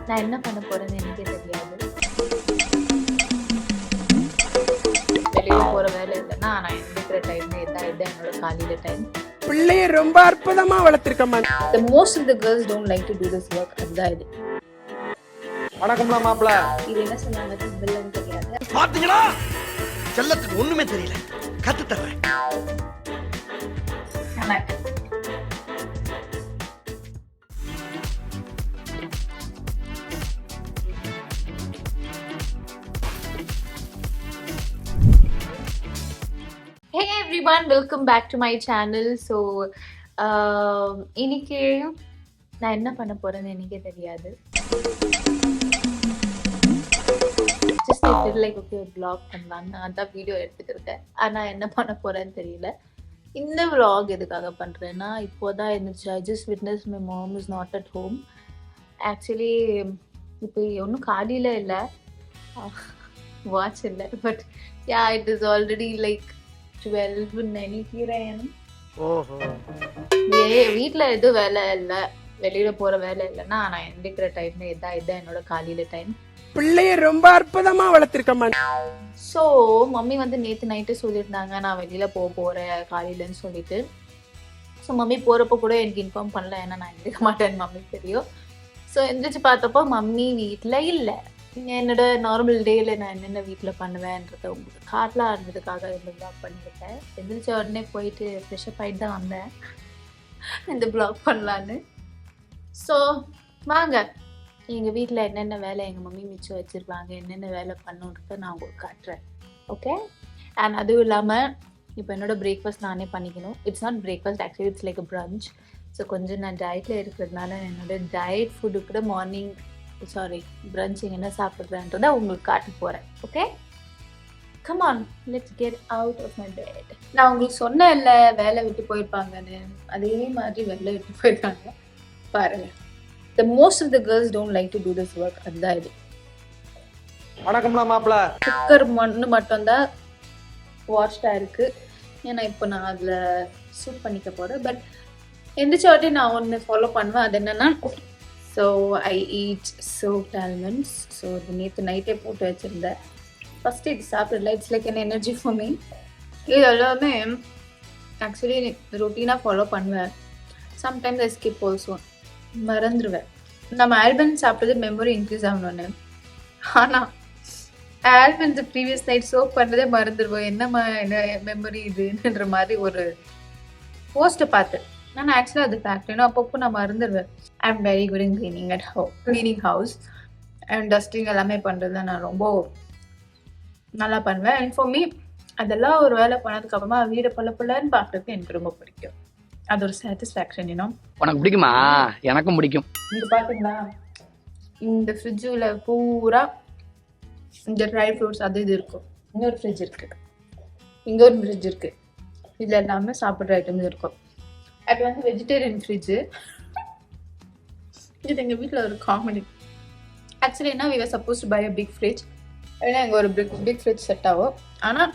நான் என்ன பண்ண போறேன்னு எனக்கே தெரியாது. வெளியில போற வேலை இல்லைன்னா நான் எந்திரிக்கிற டைம் இதான் என்னோட காலையில டைம். பிள்ளைய ரொம்ப அற்புதமா வளர்த்திருக்கம்மா. The most of the girls don't like to do this work. அதுதான் இது. வணக்கம்ல மாப்ள. இது என்ன சொன்னாங்க தமிழ்லன்னு தெரியாது. பாத்தீங்களா? செல்லத்துக்கு ஒண்ணுமே தெரியல. கத்து தர்றேன். Hey everyone, welcome back to my channel. So இன்னைக்கு நான் என்ன பண்ண போறேன்னு எனக்கே தெரியாது. Just I feel like okay vlog பண்ணலாம்னு அதான் வீடியோ எடுத்துட்டு இருக்கேன். ஆனா என்ன பண்ண போறேன்னு தெரியல. இந்த vlog எதுக்காக பண்றேன்னா இப்போதான் எந்திரிச்சு I just witnessed my mom is not at home. Actually இப்போ ஒன்றும் காலையில இல்லை, வாட்ச் இல்லை, but yeah it is already like 12 நினைக்கிறேன். ஓஹோ. வீட்டில் எதுவும் வேலை இல்லை, வெளியில போற வேலை இல்லைன்னா நான் எந்திரிக்கிற டைம் இதான் என்னோட காலையில டைம். பிள்ளைய ரொம்ப அற்புதமா வளர்த்திருக்கம்மா. ஸோ மம்மி வந்து நேற்று நைட்டு சொல்லியிருந்தாங்க நான் வெளியில போறேன் காலையிலன்னு சொல்லிட்டு. ஸோ மம்மி போறப்போ கூட எனக்கு இன்ஃபார்ம் பண்ணல, ஏன்னா நான் எந்திரிக்க மாட்டேன்னு மம்மி தெரியும். ஸோ எந்திரிச்சு பார்த்தப்போ மம்மி வீட்டில் இல்லை. என்னோட நார்மல் டேல நான் என்னென்ன வீட்டில் பண்ணுவேன்றதை உங்களுக்கு காட்டலாம் இருந்ததுக்காக இந்த ப்ளாக் பண்ணியிருக்கேன். எந்திரிச்ச உடனே போயிட்டு ஃப்ரெஷ்அப் ஆகிட்டு தான் வந்தேன் இந்த ப்ளாக் பண்ணலான்னு. ஸோ வாங்க, எங்கள் வீட்டில் என்னென்ன வேலை எங்கள் மம்மி மிச்சம் வச்சுருப்பாங்க, என்னென்ன வேலை பண்ணுன்றதை நான் உங்களுக்கு காட்டுறேன். ஓகே. அண்ட் அதுவும் இல்லாமல் இப்போ என்னோடய பிரேக்ஃபாஸ்ட் நானே பண்ணிக்கணும். It's not breakfast, actually it's like brunch. So கொஞ்சம் நான் டயட்டில் இருக்கிறதுனால என்னோட டயட் ஃபுட்டு கூட மார்னிங் பிரஞ்சிங் என்ன சாப்பிட்றேன்றதை உங்களுக்கு காட்ட போகிறேன். Okay, come on, let's get out of my bed. நான் உங்களுக்கு சொன்னேன் இல்லை வேலை விட்டு போயிருப்பாங்கன்னு, அதே மாதிரி வேலை விட்டு போயிருக்காங்க பாருங்க. The most of the girls don't like to do this work. அதுதான் இது. வணக்கம்ல மாப்ள. குக்கர் மட்டும்தான் வாஷ்டாக இருக்குது, ஏன்னா இப்போ நான் அதில் சூப் பண்ணிக்க போகிறேன். பட் எந்திரிச்ச வாட்டி நான் ஒன்று ஃபாலோ பண்ணுவேன். அது என்னென்னா, so I eat soaked almonds. So இது நேற்று நைட்டே போட்டு வச்சுருந்தேன். ஃபஸ்ட்டு இது சாப்பிடல, it's like an energy for me. இது எல்லாமே ஆக்சுவலி ரொட்டீனாக ஃபாலோ பண்ணுவேன். சம்டைம்ஸ் ஐ ஸ்கிப் ஆல்சோ, மறந்துடுவேன். நம்ம ஆல்மண்ட் சாப்பிட்றது மெமரி இன்க்ரீஸ் ஆகணும்னு, ஆனால் ஆல்மண்ட் ப்ரீவியஸ் நைட் சோப் பண்ணுறதே மறந்துடுவோம். என்ன மெமரி இதுன்ற மாதிரி ஒரு போஸ்ட்டை பார்த்து நான் ஆக்சுவலாக அது ஃபேக்ட். ஏன்னா அப்பப்போ நான் மறந்துடுவேன். I am very good in cleaning house and dusting எல்லாமே பண்ணுறது நான் ரொம்ப நல்லா பண்ணுவேன். அண்ட் ஃபார் மீ அதெல்லாம் ஒரு வேலை பண்ணதுக்கப்புறமா வீடை பல்லன்னு பார்க்குறதுக்கு எனக்கு ரொம்ப பிடிக்கும். அது ஒரு சாட்டிஸ்ஃபேக்ஷன். இன்னும் உனக்கு பிடிக்குமா? எனக்கும் பிடிக்கும். இங்கே பார்த்தீங்களா, இந்த ஃப்ரிட்ஜில் பூரா இந்த ட்ரை ஃப்ரூட்ஸ் அது இது இருக்கும். இன்னொரு ஃப்ரிட்ஜ் இருக்குது, இங்கே ஒரு ஃப்ரிட்ஜ் இருக்குது, இதில் எல்லாமே சாப்பிட்ற ஐட்டம்ஸ் இருக்கும். அது வந்து வெஜிடேரியன் ஃப்ரிட்ஜு. இது எங்கள் வீட்டில் ஒரு காமெடி. ஆக்சுவலி என்ன, we were supposed to buy a big fridge. ஏன்னா எங்கள் ஒரு பிக் ஃப்ரிட்ஜ் செட் ஆகும். ஆனால்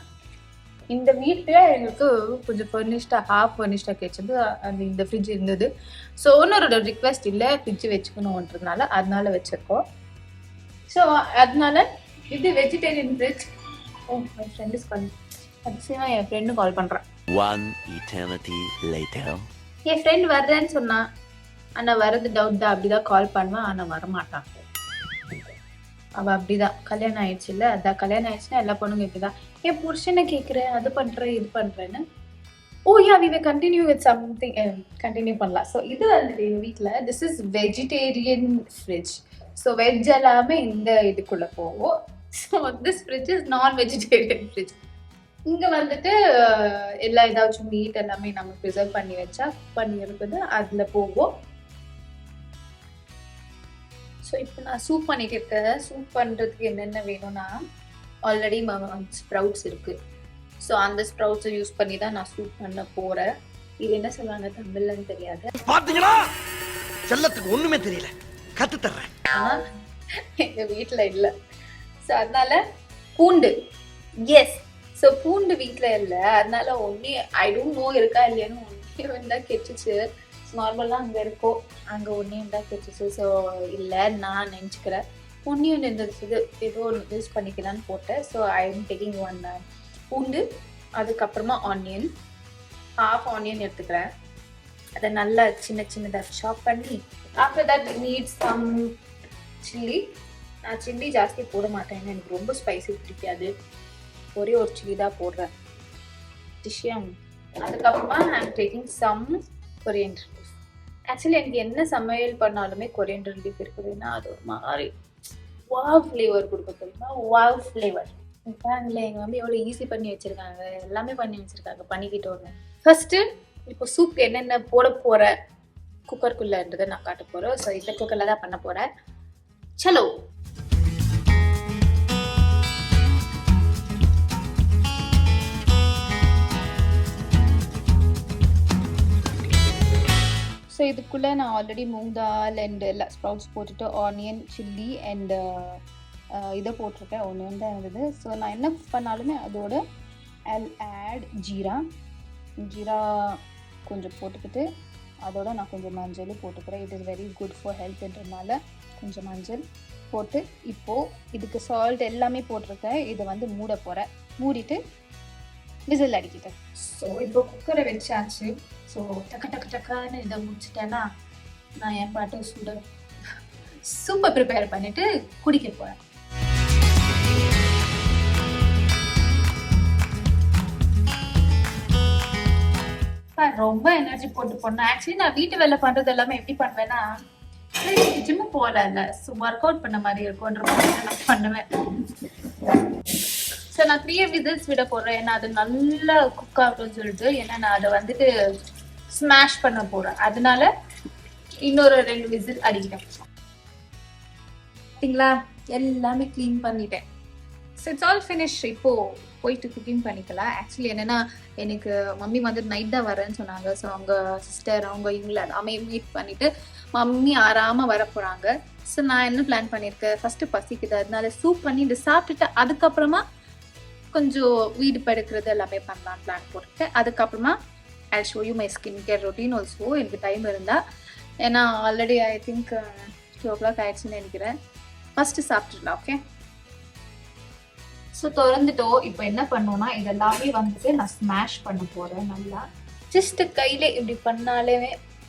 இந்த வீட்டில் எங்களுக்கு கொஞ்சம் ஃபர்னிஷ்டாக ஹாஃப் ஃபர்னிஷ்டாக கிடைச்சது. அந்த இந்த ஃப்ரிட்ஜ் இருந்தது. ஸோ ஒன்னோட ரிக்வெஸ்ட் இல்லை, ஃப்ரிட்ஜ் வச்சுக்கணுன்றதுனால அதனால வச்சுருக்கோம். ஸோ அதனால இது vegetarian fridge. Oh my friend is calling. அதிசயமாக என் ஃப்ரெண்டு கால் பண்ணுறான். One eternity later. என் ஃப்ரெண்ட் வர்றேன்னு சொன்னான், ஆனால் வர்றது டவுட் தான். அப்படிதான் கால் பண்ணுவான், ஆனால் வரமாட்டான். அவள் அப்படிதான். கல்யாணம் ஆயிடுச்சு இல்லை, அதான் கல்யாணம் ஆயிடுச்சுன்னா எல்லா பொண்ணுங்க இப்படிதான். என் புருஷனை கேட்குறேன், அது பண்ணுறேன் இது பண்ணுறேன்னு. Oh yeah, we will continue with something, continue பண்ணலாம். ஸோ இது வந்துட்டு எங்கள் வீட்டில் this is vegetarian fridge. So veg எல்லாமே இந்த இதுக்குள்ளே போகும். So this fridge is non vegetarian fridge. இங்கே வந்துட்டு எல்லா ஏதாச்சும் மீட் எல்லாமே நம்ம ப்ரிசர்வ் பண்ணி வச்சா பண்ணி இருக்குது, அதில் போகும். ஸோ இப்போ நான் சூப் பண்ணிட்டு இருக்கேன். சூப் பண்ணுறதுக்கு என்னென்ன வேணும்னா, ஆல்ரெடி ஸ்ப்ரவுட்ஸ் இருக்குது. ஸோ அந்த ஸ்ப்ரவுட்ஸை யூஸ் பண்ணி தான் நான் சூப் பண்ண போகிறேன். இது என்ன சொல்லுவாங்க தமிழ்லன்னு தெரியாது. பாத்தீங்களா? செல்லத்துக்கு ஒண்ணுமே தெரியல. கத்து தர்றேன். ஆனால் எங்கள் வீட்டில் இல்லை. ஸோ அதனால பூண்டு, எஸ். ஸோ பூண்டு வீட்டில் இல்லை, அதனால ஒன்றே ஐ டோன்ட் நோ இருக்கா இல்லையான்னு ஒன்றே தான் கெட்டுச்சு. நார்மலாக அங்கே இருக்கோ அங்கே ஒன்னியும் தான் கிடைச்சிச்சு. ஸோ இல்லை நான் நினச்சிக்கிறேன் ஒன்னியும் இருந்துச்சு, ஏதோ ஒன்று யூஸ் பண்ணிக்கலான்னு போட்டேன். So I am taking one பூண்டு, அதுக்கப்புறமா ஆனியன், ஹாஃப் ஆனியன் எடுத்துக்கிறேன். அதை நல்லா சின்ன சின்னதாக சாப் பண்ணி after that need some chilli. நான் சில்லி ஜாஸ்தி போட மாட்டேன், எனக்கு ரொம்ப ஸ்பைசி பிடிக்காது, ஒரே ஒரு சில்லி தான் போடுறேன் டிஷ்யம். அதுக்கப்புறமா I am taking some coriander leaf. Actually எனக்கு என்ன சமையல் பண்ணாலுமே கொரியண்டர் லீஃப் இருக்குதுன்னா அது ஒரு மாதிரி வாவ் ஃப்ளேவர் கொடுக்க தெரியுமா, வாவ் ஃப்ளேவர். பாருங்களேன் எங்கள் மம்மி எவ்வளோ ஈஸி பண்ணி வச்சுருக்காங்க, எல்லாமே பண்ணி வச்சுருக்காங்க, பண்ணிக்கிட்டு வரேன். ஃபர்ஸ்ட்டு இப்போ சூப் என்னென்ன போட போகிற குக்கருக்குள்ளன்றதை நான் காட்ட போகிறேன். ஸோ இந்த குக்கரில் தான் பண்ண போகிறேன். சலோ. ஸோ இதுக்குள்ளே நான் ஆல்ரெடி மூங் தால் அண்ட் எல்லா ஸ்ப்ரவுட்ஸ் போட்டுட்டு ஆனியன், சில்லி அண்ட் இதை போட்டிருக்கேன். ஒன்று தான் இருந்தது. ஸோ நான் என்ன பண்ணாலுமே அதோட I'll add ஜீரா கொஞ்சம் போட்டுக்கிட்டு அதோட நான் கொஞ்சம் மஞ்சள் போட்டுக்கிறேன். It is very good for ஹெல்த்ன்றதுனால கொஞ்சம் மஞ்சள் போட்டு இப்போது இதுக்கு சால்ட் எல்லாமே போட்டிருக்கேன். இதை வந்து மூட போகிறேன். மூடிட்டு விசில் அடிக்கிட்டேன். ஸோ இப்போ குக்கரை வச்சாச்சு. ஸோ டக்குன்னு இதை முடிச்சிட்டேன்னா நான் என் பாட்டு சூப்பர் ப்ரிப்பேர் பண்ணிவிட்டு குடிக்க போகிறேன். ரொம்ப எனர்ஜி போட்டு போனேன். ஆக்சுவலி நான் வீட்டு வேலை பண்றது எல்லாமே எப்படி பண்ணுவேன்னா, ஜிம்மு போகல, ஸோ ஒர்க் அவுட் பண்ண மாதிரி இருக்கும்ன்ற மாதிரி நான் பண்ணுவேன். ஸோ நான் 3 விசில்ஸ் விட போடுறேன். ஏன்னா அது நல்லா குக் ஆகும்னு சொல்லிட்டு, ஏன்னா நான் அதை வந்துட்டு ஸ்மாஷ் பண்ண போறேன். அதனால இன்னொரு 2 விசில் அடிக்கிட்டேன். பார்த்தீங்களா, எல்லாமே க்ளீன் பண்ணிட்டேன். So it's all finish. இப்போது போயிட்டு குக்கிங் பண்ணிக்கலாம். ஆக்சுவலி என்னென்னா எனக்கு மம்மி வந்து நைட் தான் வரேன்னு சொன்னாங்க. ஸோ அவங்க சிஸ்டர் இவங்கள எல்லாமே மீட் பண்ணிவிட்டு மம்மி ஆறாமல் வர போகிறாங்க. ஸோ நான் என்ன பிளான் பண்ணியிருக்கேன், ஃபஸ்ட்டு பசிக்குது, அதனால சூப் பண்ணி இதை சாப்பிட்டுட்டு அதுக்கப்புறமா கொஞ்சம் வீடு படுக்கிறது எல்லாமே பண்ணலான்னு பிளான் போட்டுருக்கேன். அதுக்கப்புறமா I show you my skin care routine also, எனக்கு டைம் இருந்தால். ஏன்னா ஆல்ரெடி ஐ திங்க் 2 o'clock ஆயிடுச்சுன்னு நினைக்கிறேன். ஃபஸ்ட்டு சாப்பிட்டுடலாம். ஓகே, ஸோ திறந்துட்டோம். இப்போ என்ன பண்ணோன்னா இதெல்லாமே வந்துட்டு நான் ஸ்மாஷ் பண்ண போகிறேன். நல்லா ஜஸ்ட்டு கையில் இப்படி பண்ணாலே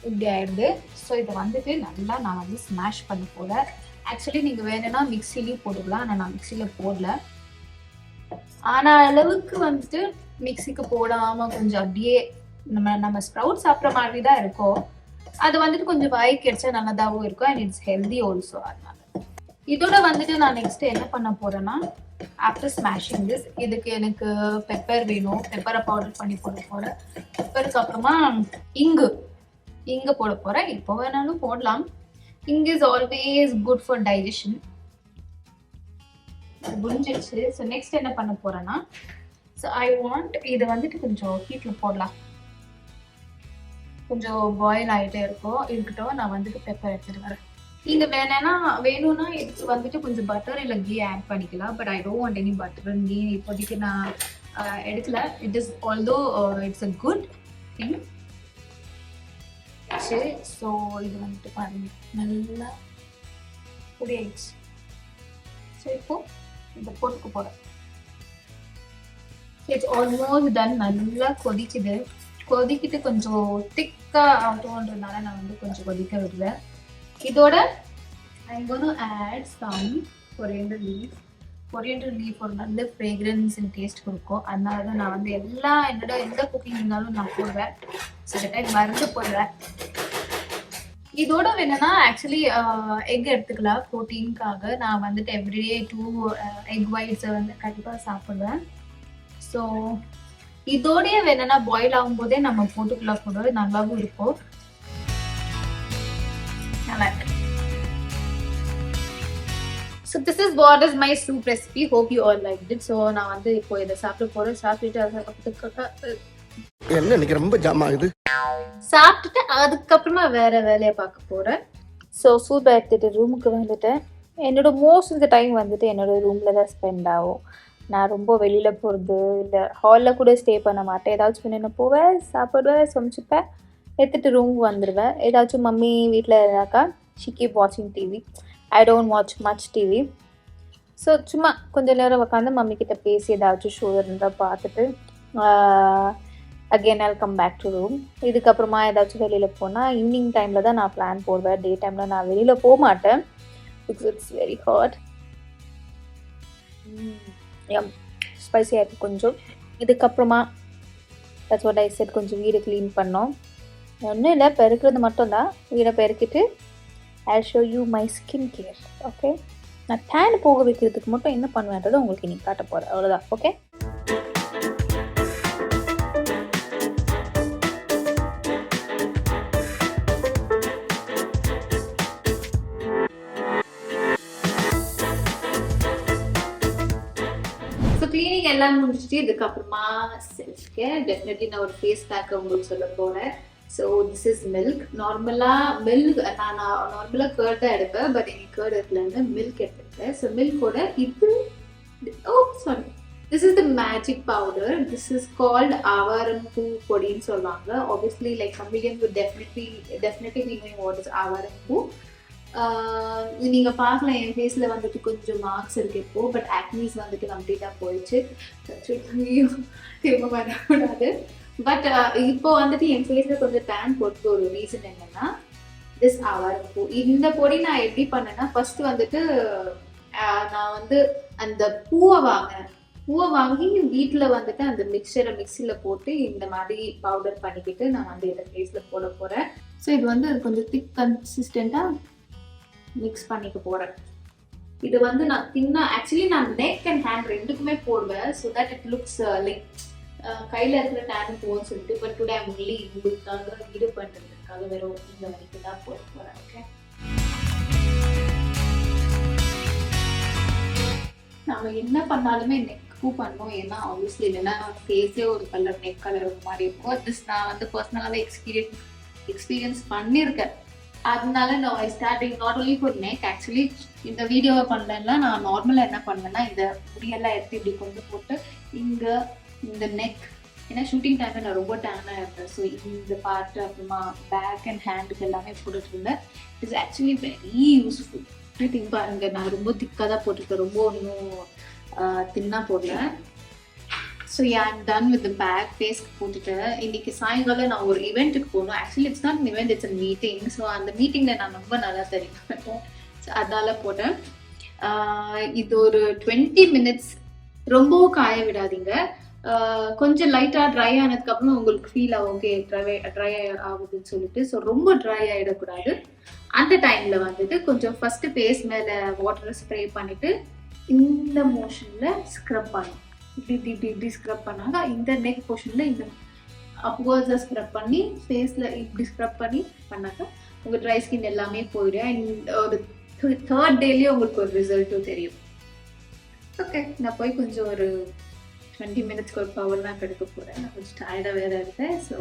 இப்படி ஆயிடுது. ஸோ இதை வந்துட்டு நல்லா நான் வந்து ஸ்மாஷ் பண்ண போகிறேன். ஆக்சுவலி நீங்கள் வேணும்னா மிக்சிலையும் போட்டுக்கலாம், ஆனால் நான் மிக்சியில் போடல. ஆனால் அளவுக்கு வந்துட்டு மிக்சிக்கு போடாமல் கொஞ்சம் அப்படியே நம்ம ஸ்ப்ரவுட் சாப்பிட்ற மாதிரி தான் இருக்கும். அது வந்துட்டு கொஞ்சம் வாய்க்கு கிடைச்சா நல்லதாகவும் இருக்கும் அண்ட் இட்ஸ் ஹெல்தி ஆல்சோ. அதனால இதோட வந்துட்டு நான் நெக்ஸ்ட் என்ன பண்ண போறேன்னா, ஆஃப்டர் ஸ்மாஷிங் திஸ், இதுக்கு எனக்கு பெப்பர் வேணும். பெப்பரை பவுடர் பண்ணி போட போறேன். பெப்பருக்கு அப்புறமா இங்கு போட போறேன். இப்போ வேணாலும் போடலாம். இங்கு is always good for digestion. புரிஞ்சிடுச்சு. ஸோ நெக்ஸ்ட் என்ன பண்ண போறேன்னா, ஸோ ஐ வாண்ட் இதை வந்துட்டு கொஞ்சம் ஹீட்டில் போடலாம். கொஞ்சம் பாயில் ஆகிட்டே இருக்கும். இருக்கட்டும், நான் வந்துட்டு பெப்பர் எடுத்துட்டு வரேன். நீங்கள் வேணும்னா இதுக்கு வந்துட்டு கொஞ்சம் பட்டர் இல்லை கீ ஆட் பண்ணிக்கலாம். But I don't want any butter ghee. இப்போதைக்கு நான் எடுக்கல. It is although it's a good thing. சரி, ஸோ இது வந்துட்டு பாருங்க நல்லா பொடி ஆயிடுச்சு. ஸோ இப்போ இதை போட்டுக்க போகிறேன். It's almost done. நல்லா கொதிக்கிட்டு கொஞ்சம் திக்காக ஆகும்ன்றதுனால நான் வந்து கொஞ்சம் கொதிக்க விடுவேன். இதோட I'm going to add some coriander leaf. Coriander leaf ஒரு நல்ல fragrance and taste கொடுக்கும். அதனால தான் நான் வந்து என்னோட எந்த குக்கிங் இருந்தாலும் நான் போடுவேன். சில டைம் மறந்து போடுவேன். இதோட வேணும்னா ஆக்சுவலி எக் எடுத்துக்கலாம் ப்ரோட்டீனுக்காக. நான் வந்துட்டு எவ்ரிடே 2 எக் ஒயிட்ஸை வந்து கண்டிப்பாக சாப்பிடுவேன். ஸோ இதோடய வேணும்னா பாயில் ஆகும்போதே நம்ம போட்டுக்கலாம், கூட நல்லாவும் இருக்கும். நல்லா இருக்கு. So this is what is my soup recipe. Hope you all liked it. So நான் வந்து இப்போ இதை சாப்பிட்டு போறேன். என்ன இன்னைக்கு ரொம்ப ஜாம் ஆகுது. சாப்பிட்டுட்டு அதுக்கப்புறமா வேற வேலையை பார்க்க போறேன். ஸோ சூப் எடுத்துட்டு ரூமுக்கு வந்துட்டேன். என்னோட மோஸ்ட் ஆஃப் த டைம் வந்துட்டு என்னோட ரூம்ல தான் ஸ்பெண்ட் ஆகும். நான் ரொம்ப வெளியில் போகிறது இல்லை, ஹாலில் கூட ஸ்டே பண்ண மாட்டேன். ஏதாச்சும் வேணும் போவேன், சாப்பிடுவேன், சமைச்சுப்பேன், எடுத்துகிட்டு ரூமுக்கு வந்துடுவேன். ஏதாச்சும் மம்மி வீட்டில் இருந்தாக்கா she keep watching TV. I don't watch much TV. So சும்மா கொஞ்சம் நேரம் உட்காந்து மம்மி கிட்ட பேசி ஏதாச்சும் ஷோ இருந்தால் பார்த்துட்டு again I'll come back to room. இதுக்கப்புறமா ஏதாச்சும் வெளியில் போனால் ஈவினிங் டைமில் தான் நான் பிளான் போடுவேன். டே டைமில் நான் வெளியில் போக மாட்டேன். It's very hot. ஸ்பைசியாக இருக்குது கொஞ்சம். இதுக்கப்புறமா that's what I said, கொஞ்சம் வீடு க்ளீன் பண்ணோம். ஒன்றும் இல்லை, பெருக்கிறது மட்டும்தான். வீடை பெருக்கிட்டு I'll show you my skin care. Okay, நான் டேன் போக வைக்கிறதுக்கு மட்டும் என்ன பண்ணுவேன்றதை உங்களுக்கு இன்னைக்கு காட்ட போகிறேன். அவ்வளோதான். ஓகே, ஸோ கிளீனிங் எல்லாம் முடிச்சுட்டு இதுக்கப்புறமா செல்ஃப் கேர். டெஃபினெட்லி நான் ஒரு ஃபேஸ் பேக்கை உங்களுக்கு சொல்ல போகிறேன். So this is milk. Milk நான் நார்மலாக கேர்ட் தான் எடுப்பேன், பட் எனக்கு கேர்ட் எடுத்துலேருந்து மில்க் எடுத்துருக்கேன். ஸோ மில்கோட இது sorry, this is the magic powder. This is called ஆவாரம் பூ பொடின்னு சொல்லுவாங்க. Obviously like chameleon with definitely meaning what is ஆவாரம் பூ. நீங்கள் பார்க்கலாம், என் ஃபேஸில் வந்துட்டு கொஞ்சம் மார்க்ஸ் இருக்குது இப்போ, பட் ஆக்னிஸ் வந்துட்டு கம்ப்ளீட்டாக போயிடுச்சு. திரும்ப வரக்கூடாது. பட் இப்போ வந்துட்டு என் ஃபேஸில் கொஞ்சம் டேன் போட்டு ஒரு ரீசன் என்னன்னா திஸ் ஆவாரம் பூ. இந்த பொடி நான் எப்படி பண்ணேன்னா, ஃபர்ஸ்ட் வந்துட்டு நான் வந்து அந்த பூவை வாங்கி வீட்டில் வந்துட்டு அந்த மிக்சியில் போட்டு இந்த மாதிரி பவுடர் பண்ணிக்கிட்டு நான் வந்து இதை ஃபேஸில் போட போகிறேன். ஸோ இது வந்து கொஞ்சம் திக் கன்சிஸ்டண்ட்டாக மிக்ஸ் பண்ணிக்க போகிறேன். இது வந்து ஆக்சுவலி நான் நெக் அண்ட் ஹேண்ட் ரெண்டுக்குமே போடுவேன். So that it looks like கையில் இருக்கிற டேன் போகும்னு சொல்லிட்டு. பட் டுடே ஐம் ஒன்லி உங்களுக்காக வீடியோ பண்ணுறதுக்காக வெறும் இந்த வரைக்கும் தான் போட போகிறேன். ஓகே, நம்ம என்ன பண்ணாலுமே நெக் பூ பண்ணோம். ஏன்னா ஆப்வியஸ்லி இல்லைன்னா ஃபேஸே ஒரு கலர், நெக் கலர் ஒரு மாதிரி இருக்கும். திஸ் நான் வந்து பர்சனலாகவே எக்ஸ்பீரியன்ஸ் பண்ணியிருக்கேன். அதனால நான் starting not only for neck. Actually இந்த வீடியோவை பண்ணலன்னா நான் நார்மலாக என்ன பண்ணுவேன்னா, இந்த முடியெல்லாம் எடுத்து இப்படி கொண்டு போட்டு இங்கே இந்த நெக், ஏன்னா ஷூட்டிங் டைமில் நான் ரொம்ப டேனாக இருந்தேன். ஸோ இந்த பார்ட்டு அப்புறமா பேக் அண்ட் ஹேண்டுக்கு எல்லாமே போட்டுட்டு இருந்தேன். It's actually very useful. Think பாருங்க, நான் ரொம்ப திக்காக தான் போட்டிருக்கேன், ரொம்ப ஒன்றும் தின்னாக போடல. So I'm done with pack. ஃபேஸ்க்கு போட்டுட்டு இன்னைக்கு சாயங்காலம் நான் ஒரு ஈவெண்ட்டுக்கு போகணும். Actually it's not an event, it's a meeting. So அந்த மீட்டிங்கில் நான் ரொம்ப நல்லா தெரியும். ஸோ அதனால போட்டேன். இது ஒரு 20 மினிட்ஸ். ரொம்பவும் காய விடாதீங்க. கொஞ்சம் லைட்டாக ட்ரை ஆனதுக்கப்புறம் உங்களுக்கு ஃபீல் ஆகும் ஓகே ட்ரை ஆகுதுன்னு சொல்லிட்டு. ஸோ ரொம்ப ட்ரை ஆகிடக்கூடாது. அந்த டைமில் வந்துட்டு கொஞ்சம் ஃபஸ்ட்டு ஃபேஸ் மேலே வாட்டரை ஸ்ப்ரே பண்ணிவிட்டு இந்த மோஷனில் ஸ்க்ரப் பண்ணணும். இப்படி ஸ்க்ரப் பண்ணாங்க. இந்த நெக் போர்ஷனில் இந்த அப்வர்ட்ஸாக ஸ்க்ரப் பண்ணி ஃபேஸில் இப்படி ஸ்க்ரப் பண்ணி பண்ணாக்க உங்கள் ட்ரை ஸ்கின் எல்லாமே போயிடும். அண்ட் ஒரு 3rd டேலேயே உங்களுக்கு ஒரு ரிசல்ட்டும் தெரியும். ஓகே, நான் போய் கொஞ்சம் ஒரு 20 மினிட்ஸ்க்கு ஒரு பவர்லாம் எடுக்க போகிறேன். நான் கொஞ்சம் டயர்டாக வேறு இருக்கேன். So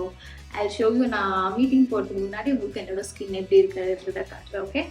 I show you. நான் மீட்டிங் போகிறதுக்கு முன்னாடி உங்களுக்கு என்னோட ஸ்கின் எப்படி இருக்கிறத காட்டுறேன். ஓகே.